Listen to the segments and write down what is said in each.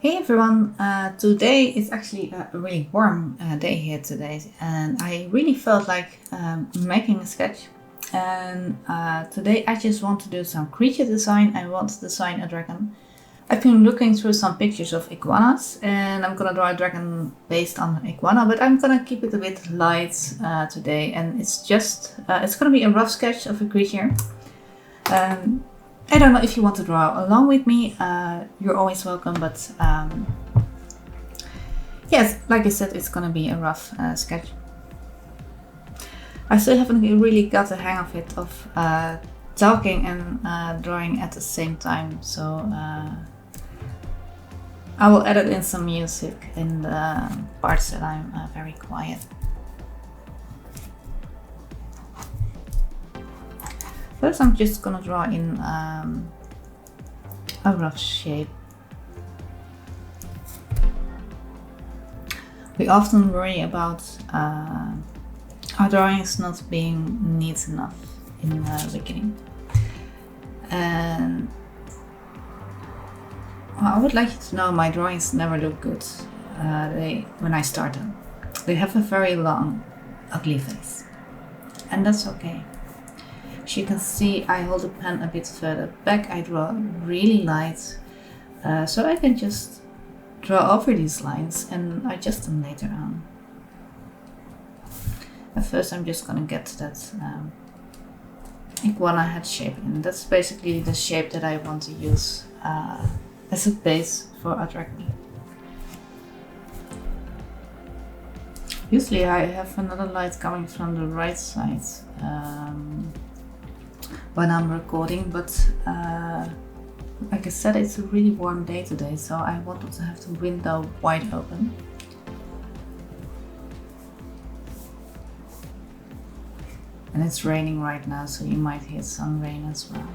Hey everyone, today is actually a really warm day here today, and I really felt like making a sketch. And today I just want to do some creature design. I want to design a dragon. I've been looking through some pictures of iguanas, and I'm gonna draw a dragon based on an iguana, but I'm gonna keep it a bit light today, and it's gonna be a rough sketch of a creature. I don't know if you want to draw along with me, you're always welcome, but yes, like I said, it's gonna be a rough sketch. I still haven't really got the hang of it, of talking and drawing at the same time, so I will edit in some music in the parts that I'm very quiet. First, I'm just gonna draw in a rough shape. We often worry about our drawings not being neat enough in the beginning. And I would like you to know my drawings never look good when I start them. They have a very long, ugly face. And that's okay. As you can see, I hold the pen a bit further back. I draw really light, so I can just draw over these lines and adjust them later on. At first, I'm just gonna get that iguana head shape, and that's basically the shape that I want to use as a base for a dragon. Usually I have another light coming from the right side when I'm recording, but like I said, it's a really warm day today, so I wanted to have the window wide open. And it's raining right now, so you might hear some rain as well.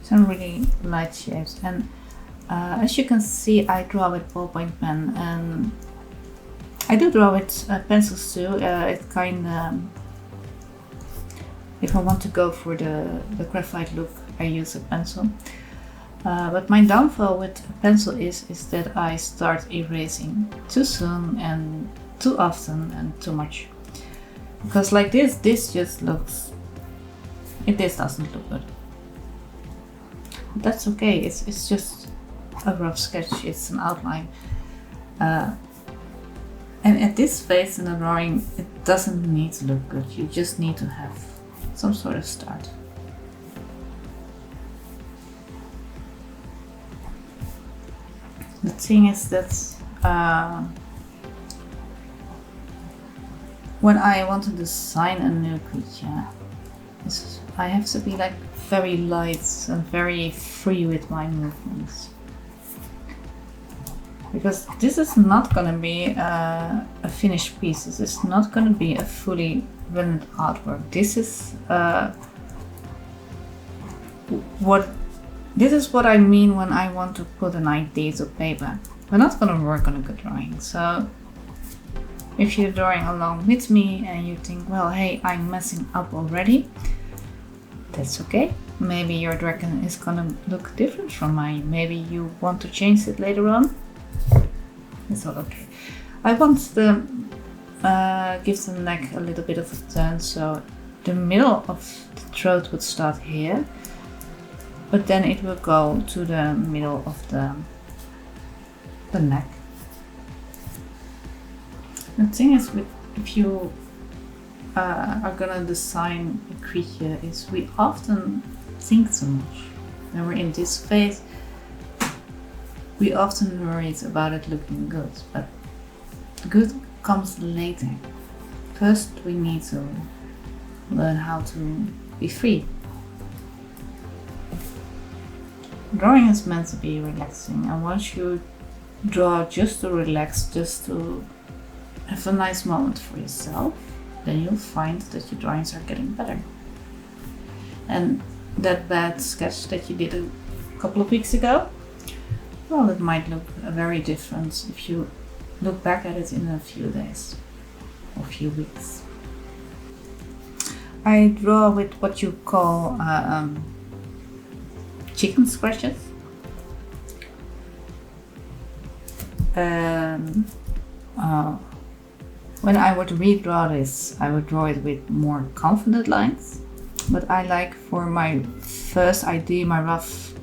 Some really light shapes, and as you can see, I draw with ballpoint pen, and I do draw with pencils too. It kind of, if I want to go for the graphite look, I use a pencil. But my downfall with a pencil is that I start erasing too soon and too often and too much. Because like this just looks, this doesn't look good. That's okay, it's just a rough sketch, it's an outline. And at this phase in the drawing, it doesn't need to look good, you just need to have some sort of start. The thing is that when I want to design a new creature, I have to be like very light and very free with my movements. Because this is not going to be a finished piece, this is not going to be a fully rendered artwork. This is what I mean when I want to put an idea to paper. We're not going to work on a good drawing, so if you're drawing along with me and you think, well, hey, I'm messing up already, that's okay. Maybe your dragon is gonna look different from mine. Maybe you want to change it later on. It's all okay. I want to give the neck a little bit of a turn, so the middle of the throat would start here, but then it will go to the middle of the neck. The thing is, if you are gonna design a creature, is we often think too much. When we're in this phase, we often worried about it looking good, but good comes later. First, we need to learn how to be free. Drawing is meant to be relaxing, and once you draw just to relax, just to have a nice moment for yourself, then you'll find that your drawings are getting better. And that bad sketch that you did a couple of weeks ago, well, it might look very different if you look back at it in a few days or few weeks. I draw with what you call chicken scratches. And when I would redraw this, I would draw it with more confident lines. But I like, for my first idea, my rough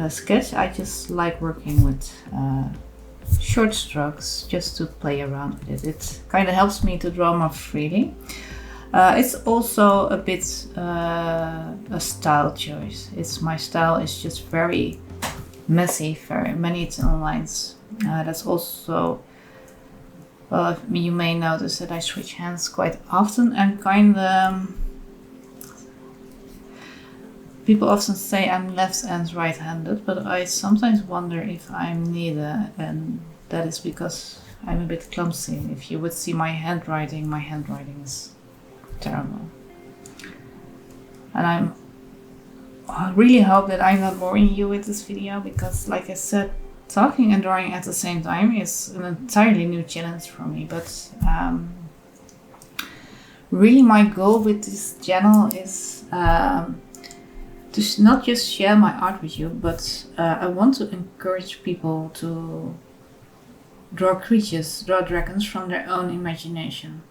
sketch, I just like working with short strokes just to play around with it. It kind of helps me to draw more freely. It's also a bit a style choice. My style is just very messy, very many thin lines. That's also, well, you may notice that I switch hands quite often, and kind of, people often say I'm left and right-handed, but I sometimes wonder if I'm neither, and that is because I'm a bit clumsy. If you would see my handwriting is terrible. And I really hope that I'm not boring you with this video, because like I said, talking and drawing at the same time is an entirely new challenge for me. But really my goal with this channel is to not just share my art with you, but I want to encourage people to draw creatures, draw dragons from their own imagination.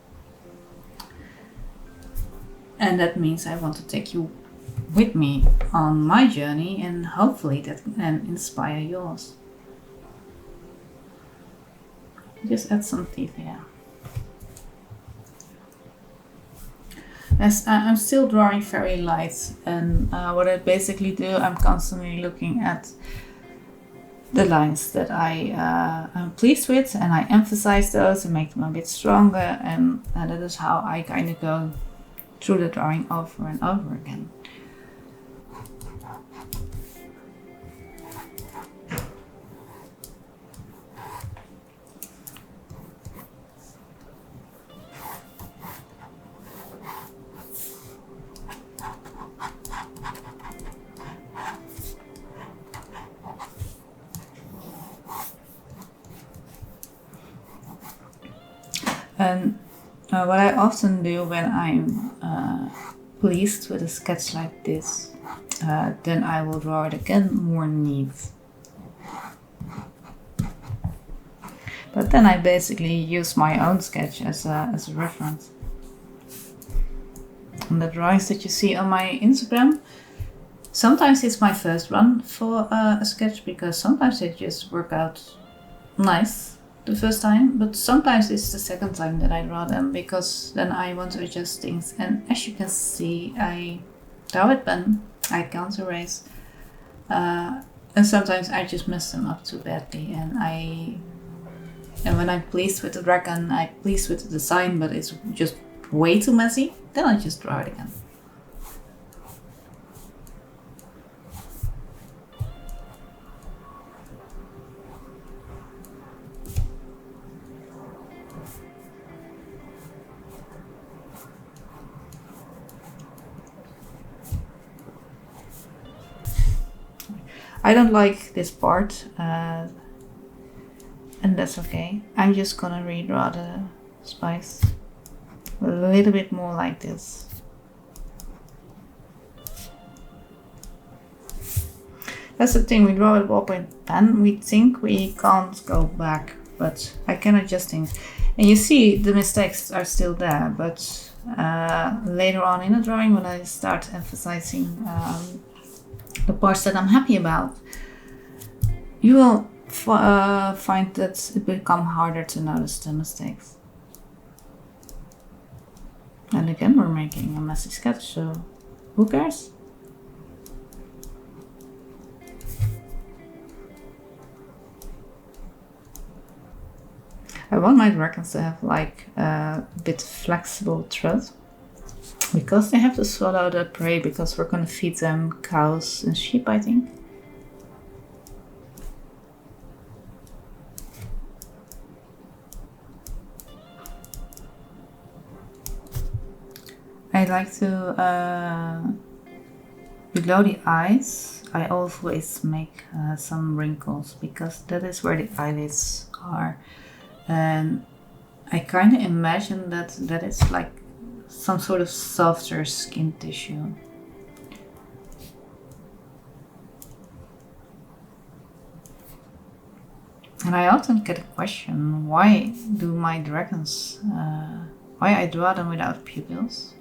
And that means I want to take you with me on my journey, and hopefully that can inspire yours. Just add some teeth here. As I'm still drawing very light, and what I basically do, I'm constantly looking at the lines that I'm pleased with, and I emphasize those and make them a bit stronger, and that is how I kind of go through the drawing over and over again. And what I often do when I'm pleased with a sketch like this, then I will draw it again more neat. But then I basically use my own sketch as a reference. And the drawings that you see on my Instagram, sometimes it's my first run for a sketch, because sometimes they just work out nice the first time, but sometimes it's the second time that I draw them, because then I want to adjust things. And as you can see, I draw with pen, I can't erase, and sometimes I just mess them up too badly, and when I'm pleased with the dragon, I'm pleased with the design, but it's just way too messy, then I just draw it again. I don't like this part, and that's okay. I'm just gonna redraw the spikes a little bit more like this. That's the thing, we draw with ballpoint pen, we think we can't go back, but I can adjust things. And you see the mistakes are still there, but later on in the drawing, when I start emphasizing the parts that I'm happy about, you will find that it become harder to notice the mistakes. And again, we're making a messy sketch, so who cares? I want my dragons to have like a bit flexible throat, because they have to swallow the prey, because we're gonna feed them cows and sheep, I think. I like to, below the eyes, I always make some wrinkles, because that is where the eyelids are. And I kind of imagine that it's like some sort of softer skin tissue. And I often get a question, why do my dragons, why I draw them without pupils?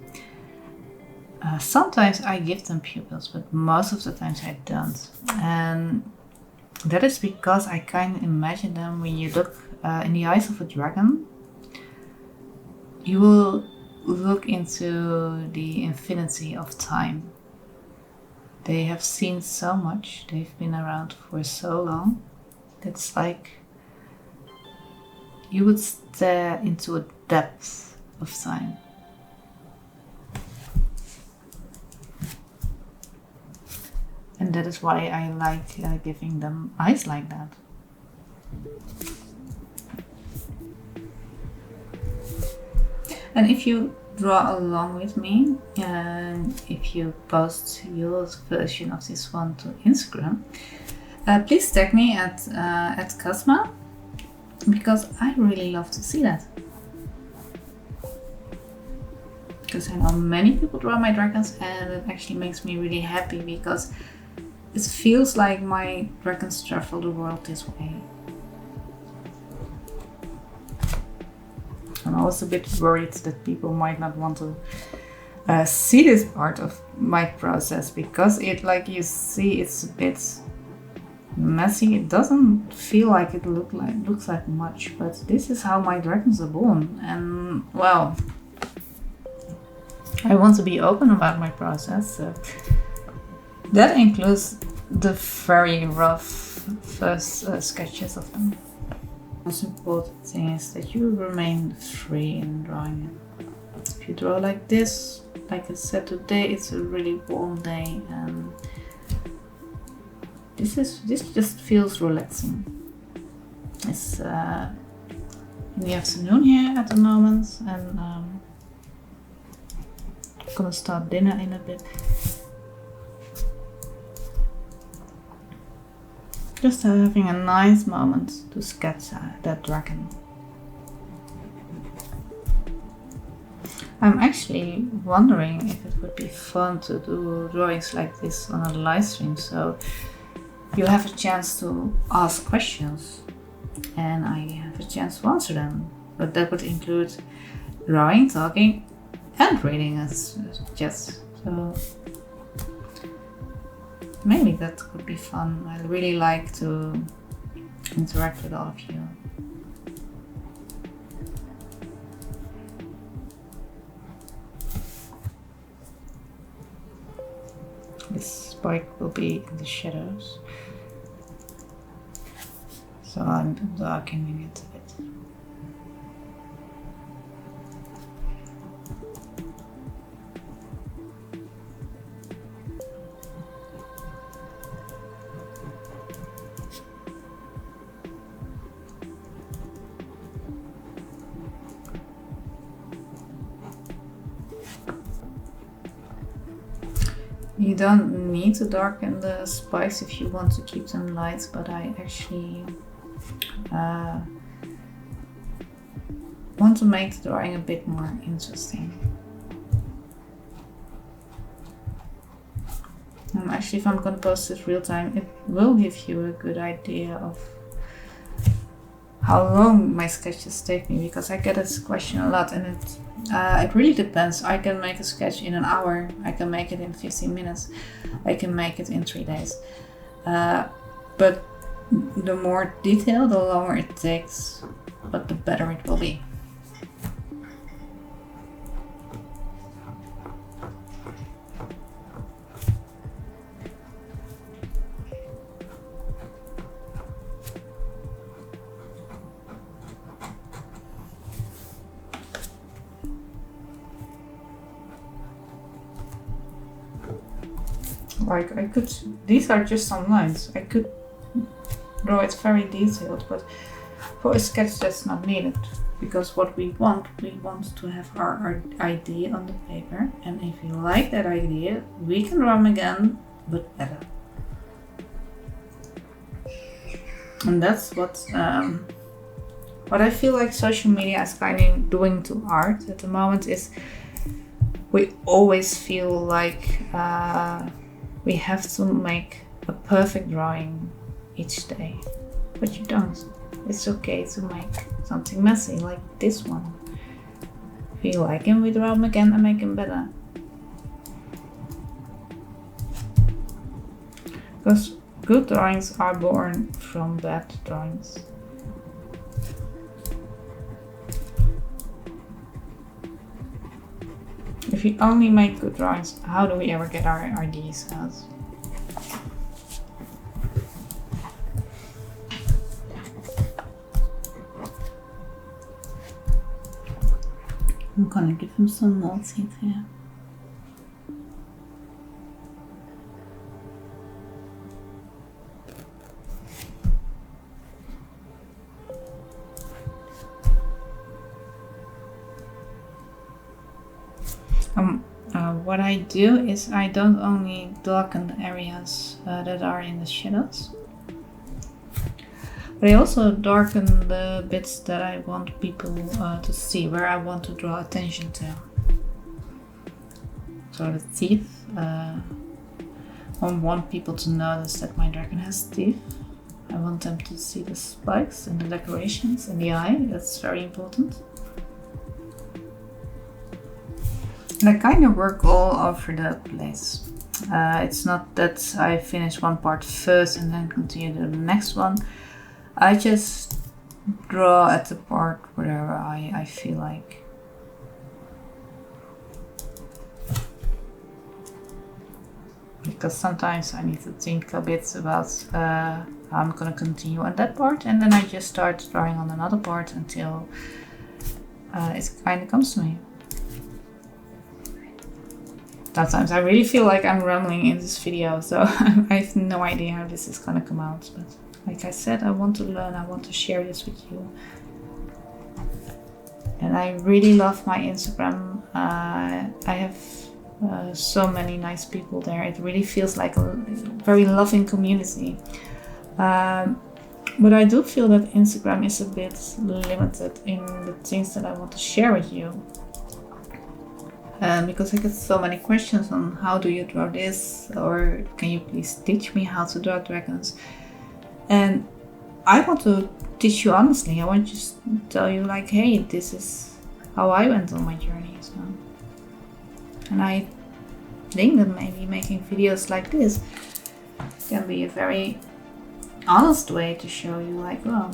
Sometimes I give them pupils, but most of the times I don't. And that is because I kind of imagine them when you look in the eyes of a dragon. You will look into the infinity of time. They have seen so much, they've been around for so long. It's like you would stare into a depth of time. And that is why I like giving them eyes like that. And if you draw along with me, and if you post your version of this one to Instagram, please tag me at Kasma, because I really love to see that. Because I know many people draw my dragons, and it actually makes me really happy, because it feels like my dragons travel the world this way. I'm also a bit worried that people might not want to see this part of my process, because it, like you see, it's a bit messy. It doesn't feel like it looks like much, but this is how my dragons are born. And well, I want to be open about my process. So that includes the very rough first sketches of them. The most important thing is that you remain free in drawing it. If you draw like this, like I said, today it's a really warm day, and this just feels relaxing. It's in the afternoon here at the moment, and I'm gonna start dinner in a bit. Just having a nice moment to sketch that dragon. I'm actually wondering if it would be fun to do drawings like this on a live stream, so you have a chance to ask questions and I have a chance to answer them. But that would include drawing, talking, and reading as just. So maybe that could be fun. I really like to interact with all of you. This spike will be in the shadows, so I'm darkening it a bit. You don't need to darken the spikes if you want to keep them light, but I actually want to make the drawing a bit more interesting. And actually, if I'm going to post this real time, it will give you a good idea of how long my sketches take me, because I get this question a lot, and it really depends. I can make a sketch in an hour, I can make it in 15 minutes, I can make it in 3 days. But the more detail, the longer it takes, but the better it will be. Like I could, these are just some lines. I could draw it very detailed, but for a sketch that's not needed, because what we want to have our idea on the paper, and if we like that idea, we can draw them again, but better. And that's what I feel like social media is kind of doing to art at the moment, is we always feel like we have to make a perfect drawing each day, but you don't. It's okay to make something messy like this one. If you like him, we draw him again and make him better. Because good drawings are born from bad drawings. If we only make good drawings, how do we ever get our ideas out? I'm gonna give him some notes here. What I do is I don't only darken the areas that are in the shadows, but I also darken the bits that I want people to see, where I want to draw attention to. So the teeth, I want people to notice that my dragon has teeth. I want them to see the spikes and the decorations and the eye. That's very important. And I kind of work all over the place. It's not that I finish one part first and then continue to the next one. I just draw at the part wherever I feel like. Because sometimes I need to think a bit about how I'm gonna continue on that part, and then I just start drawing on another part until it kind of comes to me. Sometimes I really feel like I'm rambling in this video, so I have no idea how this is gonna come out. But like I said, I want to learn, I want to share this with you. And I really love my Instagram. I have so many nice people there. It really feels like a very loving community. But I do feel that Instagram is a bit limited in the things that I want to share with you. Because I get so many questions on how do you draw this, or can you please teach me how to draw dragons? And I want to teach you honestly. I want to just tell you like, hey, this is how I went on my journey. So. And I think that maybe making videos like this can be a very honest way to show you like, well,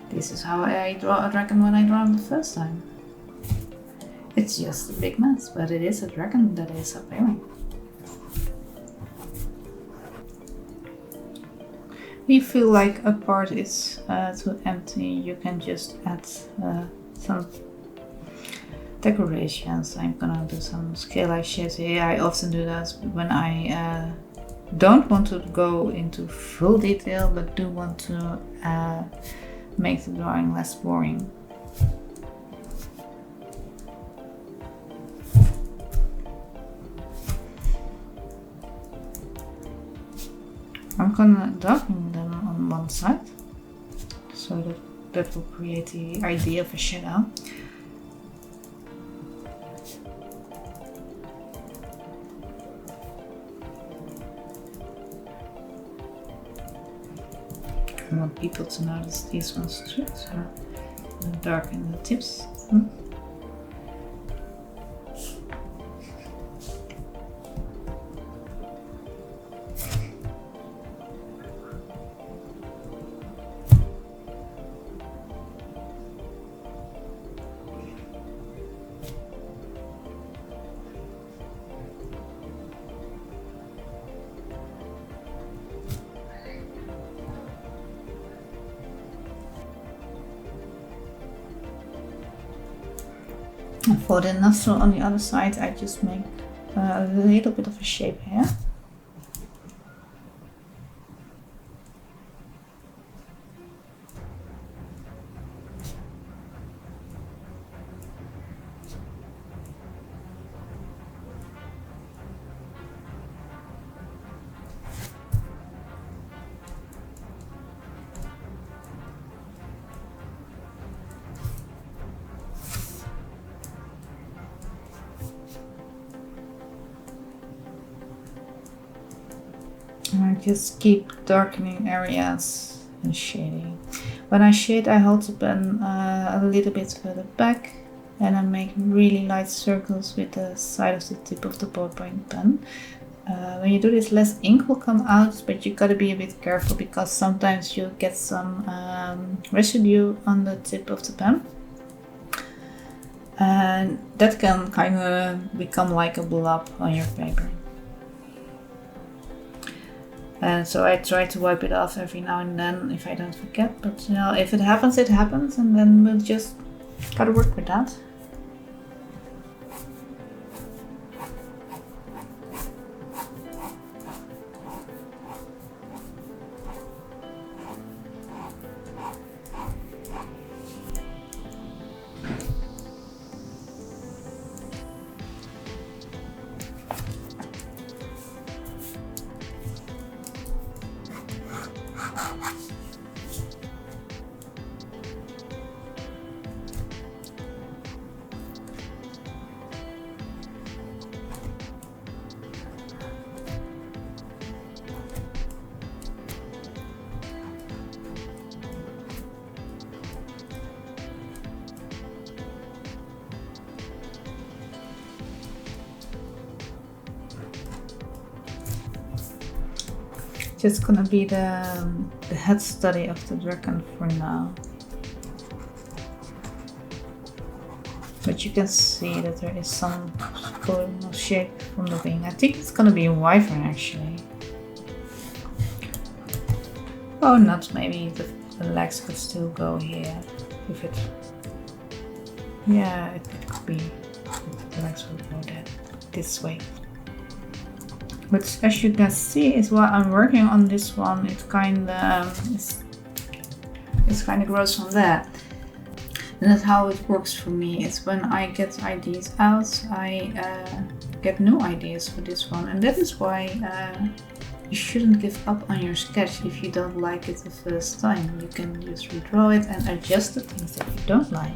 this is how I draw a dragon when I draw him the first time. It's just a big mess, but it is a dragon that is appearing. If you feel like a part is too empty, you can just add some decorations. I'm gonna do some scale eye shapes here. I often do that when I don't want to go into full detail, but do want to make the drawing less boring. I'm gonna darken them on one side, so that will create the idea of a shadow. I want people to notice these ones too, so I'll darken the tips. And for the nostril on the other side, I just make a little bit of a shape here. just keep darkening areas and shading. When I shade, I hold the pen a little bit further back and I make really light circles with the side of the tip of the ballpoint pen. When you do this, less ink will come out, but you gotta be a bit careful because sometimes you'll get some residue on the tip of the pen. And that can kind of become like a blob on your paper. And so I try to wipe it off every now and then if I don't forget, but you know, if it happens, it happens, and then we'll just gotta work with that. Just gonna be the head study of the dragon for now. But you can see that there is some pulling of shape from the wing. I think it's gonna be a wyvern actually. Oh, not maybe the legs could still go here. If it, yeah, it could be. The legs will go there, this way. But as you can see, is while I'm working on this one, it kind of grows from there. And that's how it works for me. It's when I get ideas out, I get new ideas for this one, and that is why you shouldn't give up on your sketch if you don't like it the first time. You can just redraw it and adjust the things that you don't like.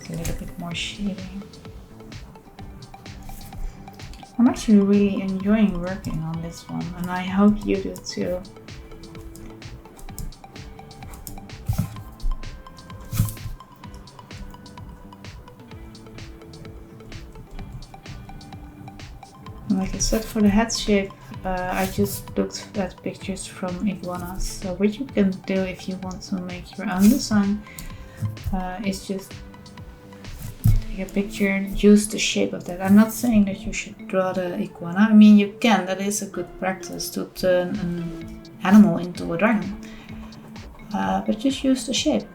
A little bit more shading. I'm actually really enjoying working on this one, and I hope you do too. Like I said, for the head shape, I just looked at pictures from iguanas. So what you can do if you want to make your own design is just a picture and use the shape of that. I'm not saying that you should draw the iguana. I mean, you can. That is a good practice to turn an animal into a dragon. But just use the shape.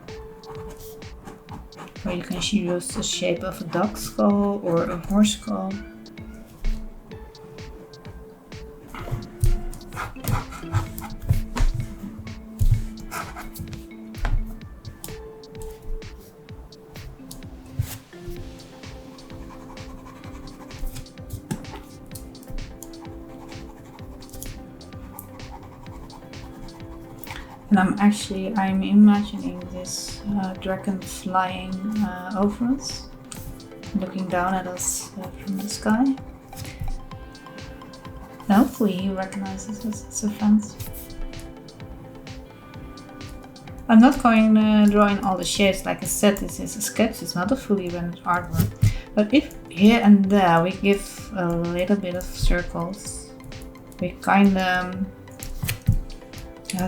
Or you can use the shape of a dog skull or a horse skull. And I'm imagining this dragon flying over us, looking down at us from the sky. And hopefully he recognizes us as a friend. I'm not going to draw in all the shapes. Like I said, this is a sketch, it's not a fully rendered artwork. But if here and there we give a little bit of circles, we kind of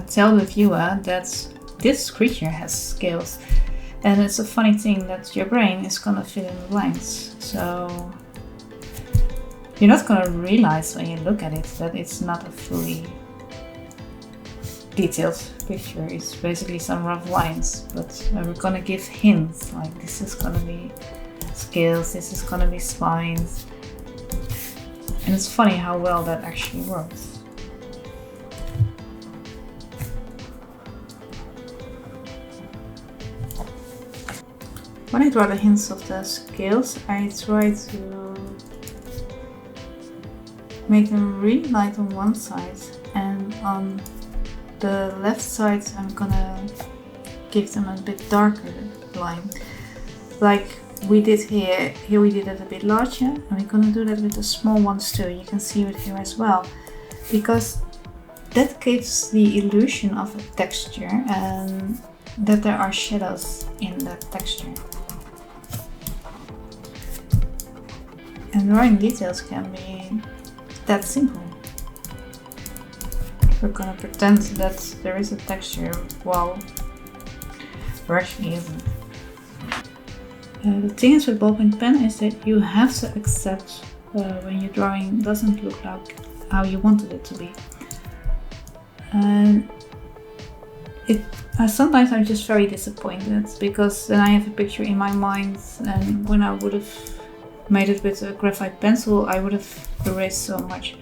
tell the viewer that this creature has scales. And it's a funny thing that your brain is gonna fill in the blanks. So you're not gonna realize when you look at it that it's not a fully detailed picture. It's basically some rough lines, but we're gonna give hints, like this is gonna be scales, this is gonna be spines. And it's funny how well that actually works. When I draw the hints of the scales, I try to make them really light on one side, and on the left side I'm gonna give them a bit darker line. Like we did here we did it a bit larger, and we're gonna do that with the small ones too. You can see it here as well, because that gives the illusion of a texture and that there are shadows in that texture. And drawing details can be that simple. We're gonna pretend that there is a texture while there actually isn't. The thing is with ballpoint pen is that you have to accept when your drawing doesn't look like how you wanted it to be. And sometimes I'm just very disappointed, because then I have a picture in my mind, and when I would have made it with a graphite pencil, I would have erased so much.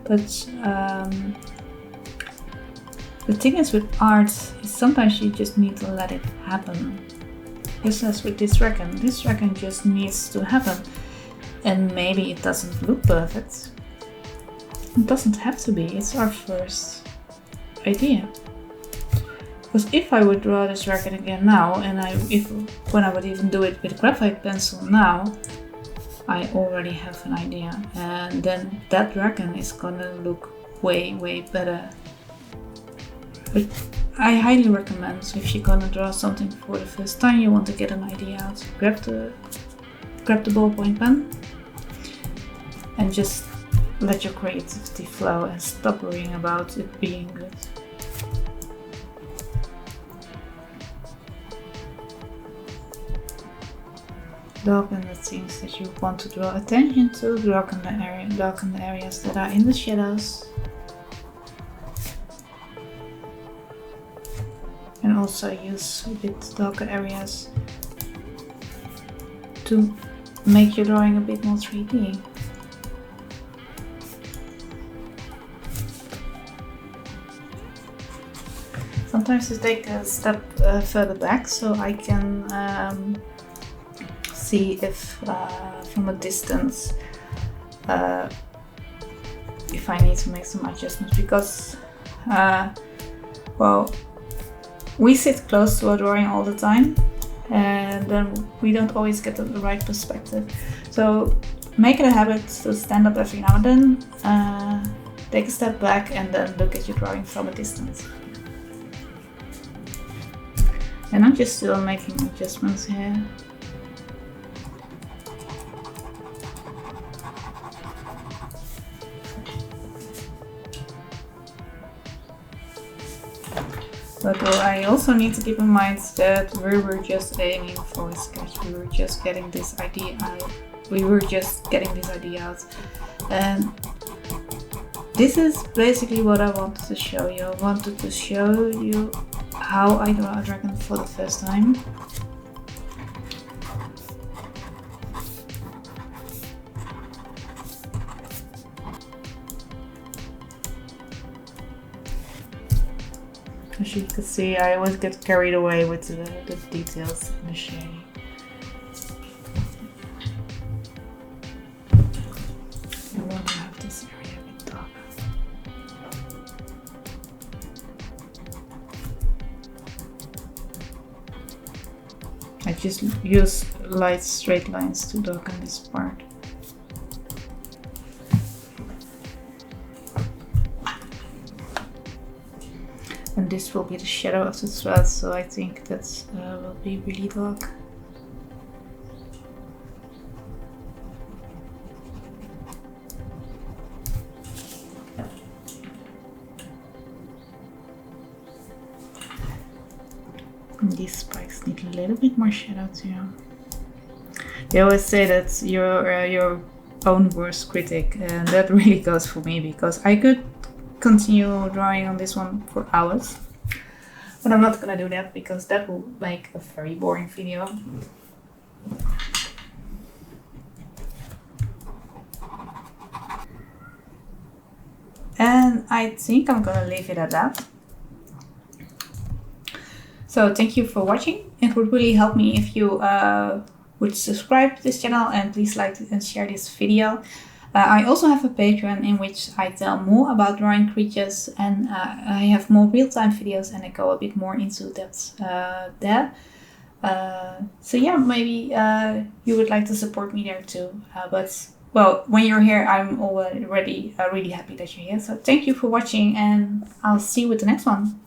But the thing is with art is sometimes you just need to let it happen. Just as with this dragon just needs to happen. And maybe it doesn't look perfect. It doesn't have to be, it's our first idea. Because if I would draw this dragon again now, and when I would even do it with a graphite pencil now, I already have an idea, and then that dragon is gonna look way better. But I highly recommend, if you're gonna draw something for the first time, you want to get an idea out, grab the ballpoint pen and just let your creativity flow and stop worrying about it being good. Darken the things that you want to draw attention to, darken the areas that are in the shadows. And also use a bit darker areas to make your drawing a bit more 3D. Sometimes I take a step further back so I can see if from a distance if I need to make some adjustments, because well, we sit close to our drawing all the time, and then we don't always get the right perspective. So make it a habit to stand up every now and then, take a step back, and then look at your drawing from a distance. And I'm just still making adjustments here. But I also need to keep in mind that we were just aiming for a sketch. We were just getting this idea out. And this is basically what I wanted to show you. I wanted to show you how I draw a dragon for the first time. As you can see, I always get carried away with the details and the shading. I want to have this area a bit darker. I just use light straight lines to darken this part. And this will be the shadow of the thread, so I think that will be really dark. And these spikes need a little bit more shadow too. They always say that you're your own worst critic, and that really goes for me, because I could continue drawing on this one for hours, but I'm not gonna do that because that will make a very boring video. And I think I'm gonna leave it at that. So thank you for watching. It would really help me if you would subscribe to this channel, and please like and share this video. I also have a Patreon in which I tell more about drawing creatures, and I have more real-time videos, and I go a bit more into depth there. So yeah, maybe you would like to support me there too. But well, when you're here, I'm already really happy that you're here. So thank you for watching, and I'll see you with the next one.